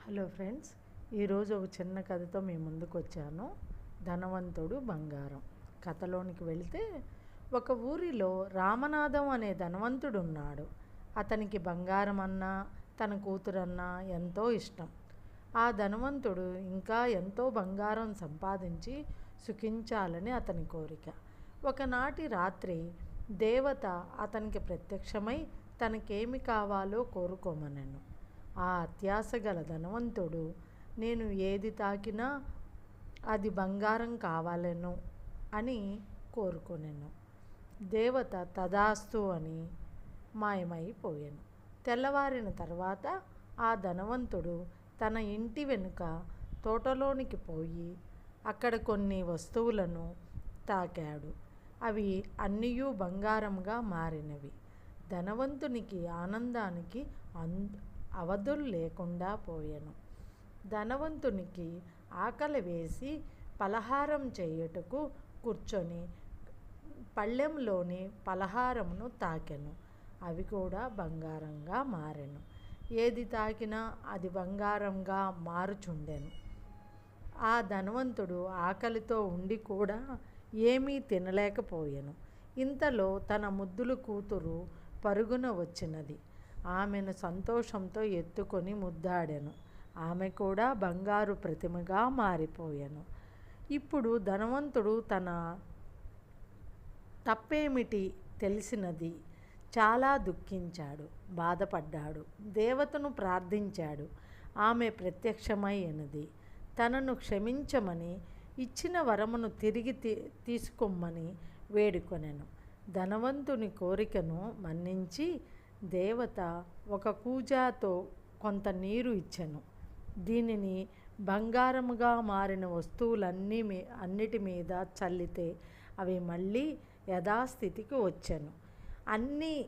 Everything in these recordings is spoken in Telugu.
హలో ఫ్రెండ్స్, ఈరోజు ఒక చిన్న కథతో మీ ముందుకు వచ్చాను. ధనవంతుడు బంగారం. కథలోనికి వెళితే, ఒక ఊరిలో రామనాథం అనే ధనవంతుడు ఉన్నాడు. అతనికి బంగారం అన్నా తన కూతురన్నా ఎంతో ఇష్టం. ఆ ధనవంతుడు ఇంకా ఎంతో బంగారం సంపాదించి సుఖించాలని అతని కోరిక. ఒకనాటి రాత్రి దేవత అతనికి ప్రత్యక్షమై తనకేమి కావాలో కోరుకోమనెను. ఆ అత్యాశ గల ధనవంతుడు, నేను ఏది తాకినా అది బంగారం కావాలెను అని కోరుకొనెను. దేవత తదాస్తు అని మాయమైపోయాను. తెల్లవారిన తర్వాత ఆ ధనవంతుడు తన ఇంటి వెనుక తోటలోనికి పోయి అక్కడ కొన్ని వస్తువులను తాకాడు. అవి అన్నీయూ బంగారంగా మారినవి. ధనవంతునికి ఆనందానికి అవధులు లేకుండా పోయెను. ధనవంతునికి ఆకలి వేసి పలహారం చేయుటకు కూర్చొని పళ్ళెంలోని పలహారమును తాకెను. అవి కూడా బంగారంగా మారెను. ఏది తాకినా అది బంగారంగా మారుచుండెను. ఆ ధనవంతుడు ఆకలితో ఉండి కూడా ఏమీ తినలేకపోయెను. ఇంతలో తన ముద్దుల కూతురు పరుగున వచ్చినది. ఆమెను సంతోషంతో ఎత్తుకొని ముద్దాడెను. ఆమె కూడా బంగారు ప్రతిమగా మారిపోయెను. ఇప్పుడు ధనవంతుడు తన తప్పేమిటి తెలిసినది. చాలా దుఃఖించాడు, బాధపడ్డాడు. దేవతను ప్రార్థించాడు. ఆమె ప్రత్యక్షమై ఎనది. తనను క్షమించమని, ఇచ్చిన వరమును తిరిగి తీసుకొమ్మని వేడుకొనెను. ధనవంతుని కోరికను మన్నించి దేవత ఒక కూజాతో కొంత నీరు ఇచ్చెను. దీనిని బంగారముగా మారిన అన్నిటి మీద చల్లితే అవి మళ్ళీ యథాస్థితికి వచ్చెను. అన్నీ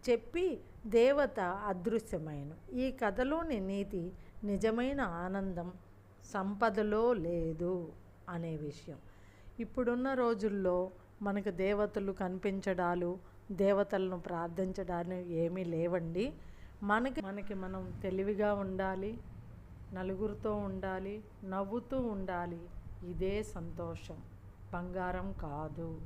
చెప్పి దేవత అదృశ్యమైను. ఈ కథలోని నీతి నిజమైన ఆనందం సంపదలో లేదు అనే విషయం. ఇప్పుడున్న రోజుల్లో మనకు దేవతలు కనిపించడాలు, దేవతలను ప్రార్థించడాలు ఏమీ లేవండి. మనకి మనం తెలివిగా ఉండాలి, నలుగురితో ఉండాలి, నవ్వుతూ ఉండాలి. ఇదే సంతోషం, బంగారం కాదు.